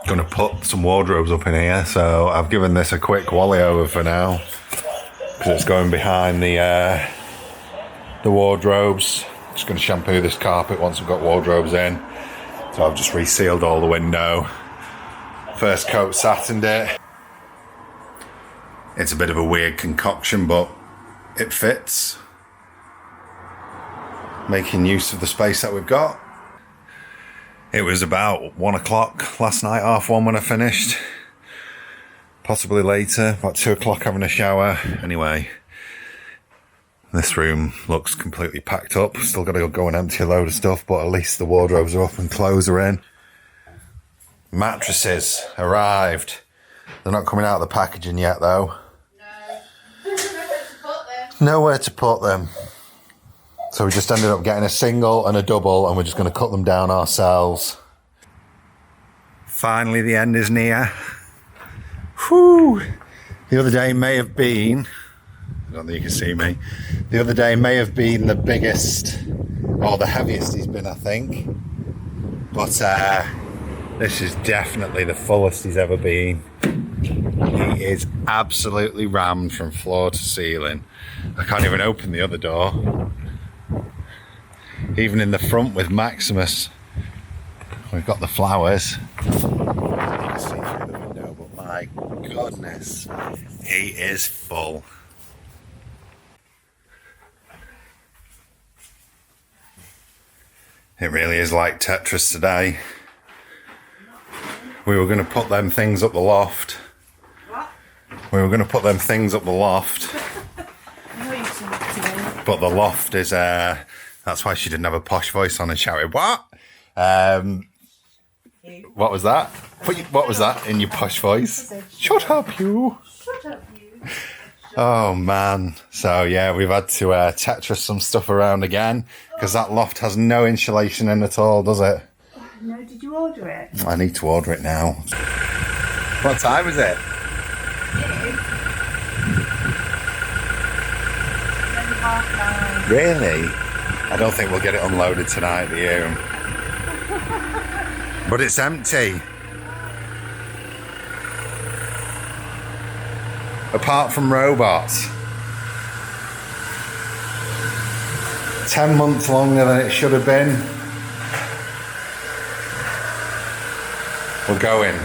Gonna put some wardrobes up in here, so I've given this a quick wally over for now because it's going behind the wardrobes. Just gonna shampoo this carpet once we've got wardrobes in. So I've just resealed all the window. First coat satined it. It's a bit of a weird concoction, but it fits. Making use of the space that we've got. It was about 1 o'clock last night, 1:30 when I finished. Possibly later, about 2 o'clock having a shower. Anyway, this room looks completely packed up. Still got to go and empty a load of stuff, but at least the wardrobes are up and clothes are in. Mattresses arrived. They're not coming out of the packaging yet though. No. Nowhere to put them. So we just ended up getting a single and a double, and we're just going to cut them down ourselves. Finally, the end is near. Whew. The other day may have been, I don't think you can see me, the other day may have been the biggest, or the heaviest he's been, I think. But this is definitely the fullest he's ever been. He is absolutely rammed from floor to ceiling. I can't even open the other door. Even in the front with Maximus, we've got the flowers. You can see through the window, but my goodness, he is full. It really is like Tetris today. We were going to put them things up the loft. What? We were going to put them things up the loft. But the loft is, that's why she didn't have a posh voice on and shouted, what? What was that? What was that in your posh voice? Shut up, you. Shut up, you. Oh, man. So, yeah, we've had to Tetris some stuff around again because that loft has no insulation in at all, does it? No, did you order it? I need to order it now. What time is it? Really? I don't think we'll get it unloaded tonight, do you? But it's empty. Apart from robots. 10 months longer than it should have been. We're going.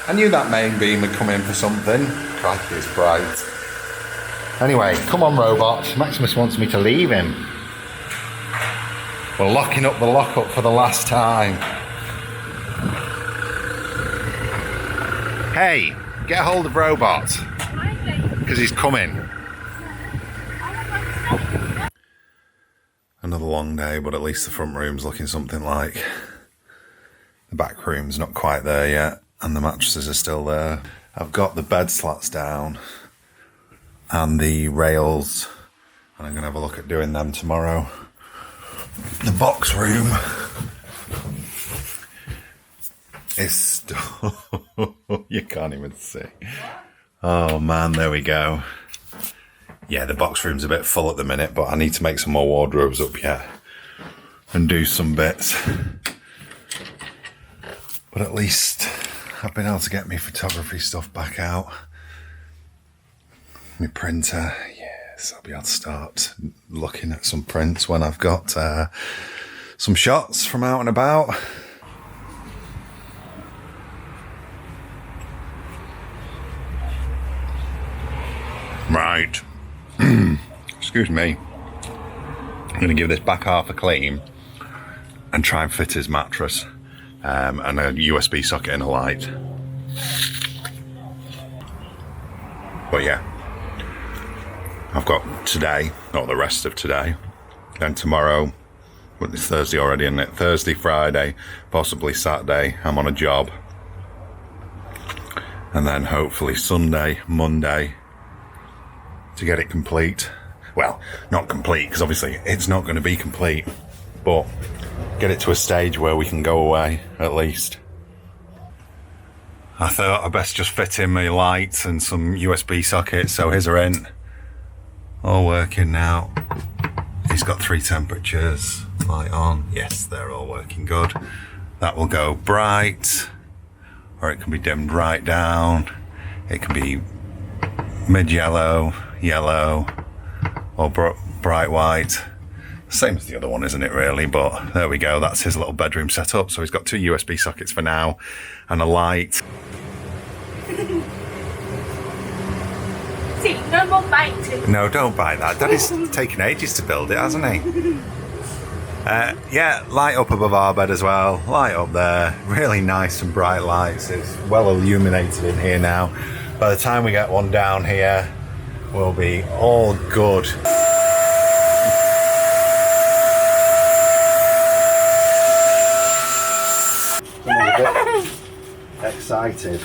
I knew that main beam would come in for something. Crikey, it's bright. Anyway, come on robots. Maximus wants me to leave him. We're locking up the lockup for the last time. Hey, get a hold of robot. Because he's coming. Another long day, but at least the front room's looking something like. The back room's not quite there yet, and the mattresses are still there. I've got the bed slats down and the rails, and I'm going to have a look at doing them tomorrow. The box room is still... You can't even see. Oh man, there we go. Yeah, the box room's a bit full at the minute, but I need to make some more wardrobes up yet and do some bits. But at least I've been able to get my photography stuff back out. My printer, yes, I'll be able to start looking at some prints when I've got some shots from out and about. Right. Excuse me. I'm going to give this back half a clean and try and fit his mattress and a USB socket and a light. But yeah, I've got today, not the rest of today, then tomorrow, but it's Thursday already, isn't it? Thursday, Friday, possibly Saturday, I'm on a job. And then hopefully Sunday, Monday, to get it complete. Well, not complete, because obviously it's not going to be complete, but get it to a stage where we can go away, at least. I thought I'd best just fit in my lights and some USB sockets, so here's a in. All working now. He's got 3 temperatures, light on. Yes, they're all working good. That will go bright, or it can be dimmed right down. It can be mid-yellow, yellow, or bright white. Same as the other one, isn't it, really? But there we go. That's his little bedroom setup. So he's got 2 USB sockets for now and a light. See, no more biting. No, don't buy that. Daddy's taken ages to build it, hasn't he? Yeah, light up above our bed as well. Light up there. Really nice and bright lights. It's well illuminated in here now. By the time we get one down here, we'll be all good. I'm a bit excited.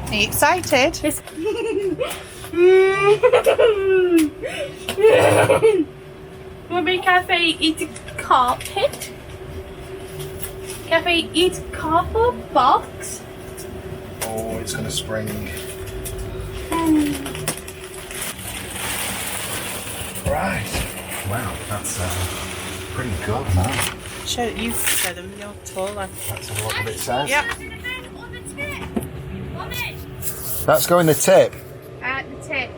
Are you excited? Mommy, cafe eat carpet? Cafe eat cardboard box? Oh, it's going to spring. Right. Wow, that's pretty good, man. Show them you're taller. Let's have a look what it says. Yep. That's going the tip. The tip.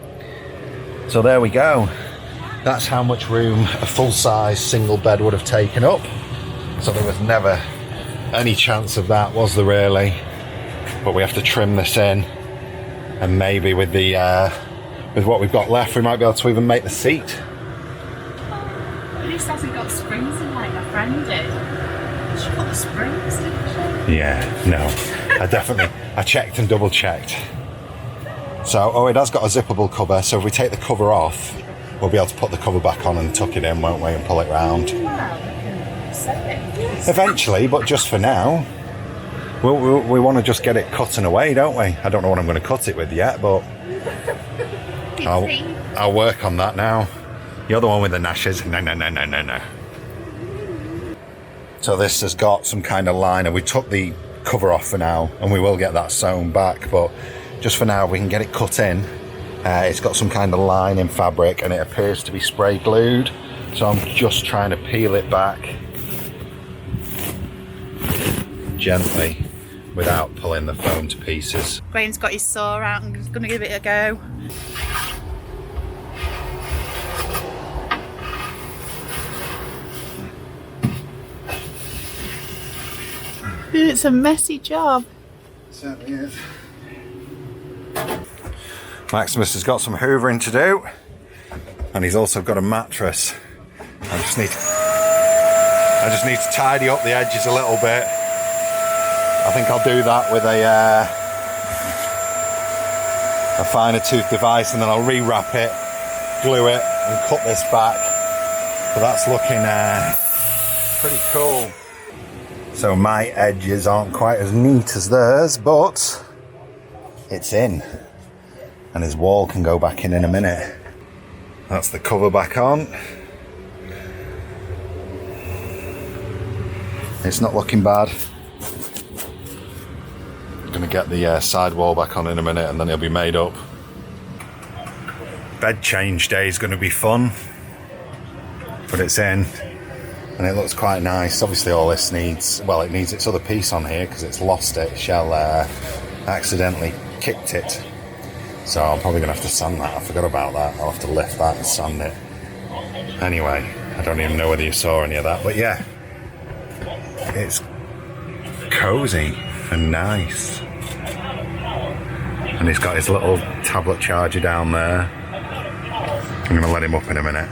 So there we go. That's how much room a full-size single bed would have taken up. So there was never any chance of that, was there really? But we have to trim this in, and maybe with the with what we've got left, we might be able to even make the seat. At least hasn't got springs in like my friend did. She got the springs, didn't she? Yeah, no. I checked and double checked. So, oh, it has got a zippable cover, so if we take the cover off, we'll be able to put the cover back on and tuck it in, won't we, and pull it round. Eventually, but just for now, we want to just get it cut and away, don't we? I don't know what I'm going to cut it with yet, but I'll work on that now. You're the one with the gnashes. No. So this has got some kind of liner. We took the cover off for now, and we will get that sewn back, but just for now we can get it cut in. It's got some kind of lining fabric and it appears to be spray glued, so I'm just trying to peel it back gently without pulling the foam to pieces. Graham's got his saw out and he's going to give it a go. It's a messy job. It certainly is. Maximus has got some hoovering to do, and he's also got a mattress. I just need to tidy up the edges a little bit. I think I'll do that with a finer tooth device, and then I'll rewrap it, glue it, and cut this back. But that's looking pretty cool. So my edges aren't quite as neat as theirs, but it's in. And his wall can go back in a minute. That's the cover back on. It's not looking bad. I'm going to get the side wall back on in a minute, and then it'll be made up. Bed change day is going to be fun, but it's in and it looks quite nice. Obviously all this needs, well, it needs its other piece on here because it's lost it. Shell accidentally kicked it. So I'm probably going to have to sand that. I forgot about that. I'll have to lift that and sand it. Anyway, I don't even know whether you saw any of that, but yeah. It's cozy and nice. And he's got his little tablet charger down there. I'm going to let him up in a minute.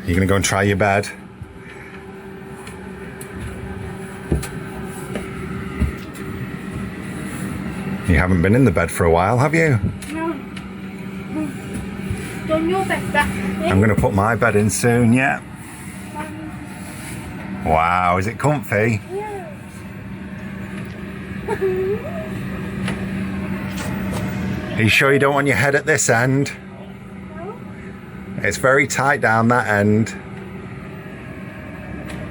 You're going to go and try your bed? You haven't been in the bed for a while, have you? No. Don't your bed back. I'm going to put my bed in soon, yeah. Wow, is it comfy? Yeah. Are you sure you don't want your head at this end? No. It's very tight down that end.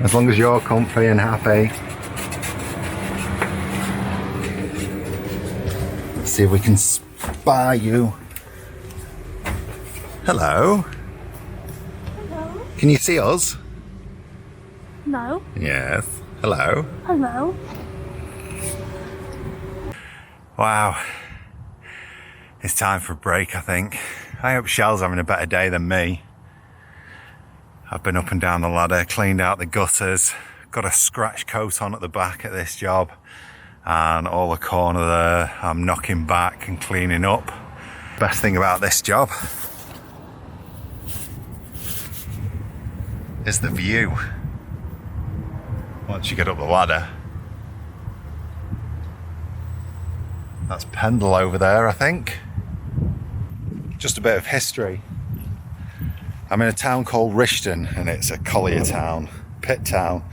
As long as you're comfy and happy. Let's see if we can spy you. Hello. Hello. Can you see us? No. Yes. Hello. Hello. Wow. It's time for a break, I think. I hope Shell's having a better day than me. I've been up and down the ladder, cleaned out the gutters, got a scratch coat on at the back at this job, and all the corner there I'm knocking back and cleaning up. Best thing about this job is the view. Once you get up the ladder. That's Pendle over there, I think. Just a bit of history. I'm in a town called Rishton, and it's a collier town, pit town,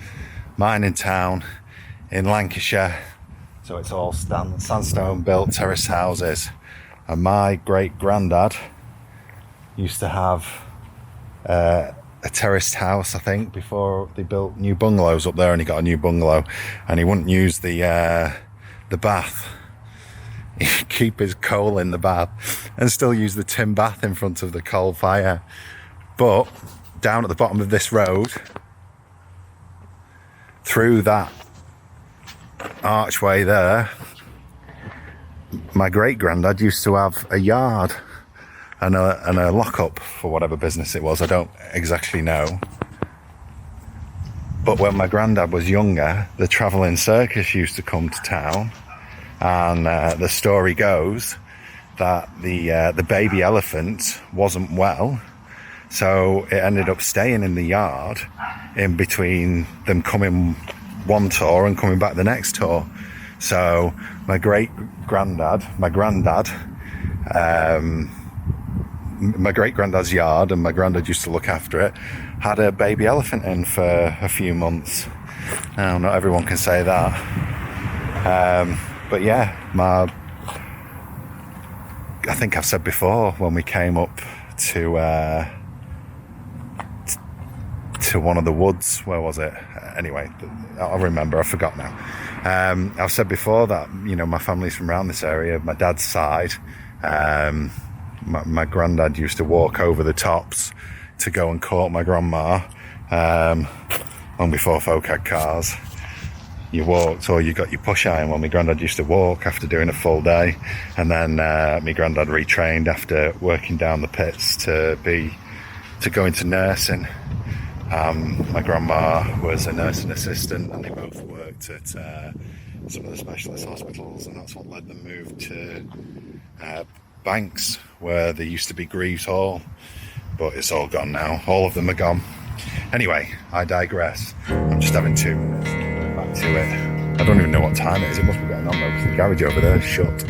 mining town in Lancashire. So it's all sandstone built terrace houses. And my great granddad used to have a terraced house, I think, before they built new bungalows up there, and he got a new bungalow, and he wouldn't use the bath. He'd keep his coal in the bath and still use the tin bath in front of the coal fire. But down at the bottom of this road, through that archway there, my great granddad used to have a yard and a lockup for whatever business it was. I don't exactly know. But when my granddad was younger, the travelling circus used to come to town, and the story goes that the baby elephant wasn't well. So it ended up staying in the yard in between them coming one tour and coming back the next tour. So my granddad's yard, and my granddad used to look after it, had a baby elephant in for a few months. Now, not everyone can say that. But yeah, I think I've said before, when we came up to one of the woods, where was it? Anyway, I'll remember, I forgot now. I've said before that, you know, my family's from around this area, my dad's side. My granddad used to walk over the tops to go and court my grandma, long before folk had cars. You walked, or you got your push iron. Well, my granddad used to walk after doing a full day, and then my granddad retrained after working down the pits to go into nursing. My grandma was a nursing assistant, and they both worked at some of the specialist hospitals, and that's what led them move to Banks, where there used to be Greaves Hall, but it's all gone now. All of them are gone. Anyway, I digress. I'm just having 2 minutes to get back to it. I don't even know what time it is. It must be getting on though, because the garage over there is shut.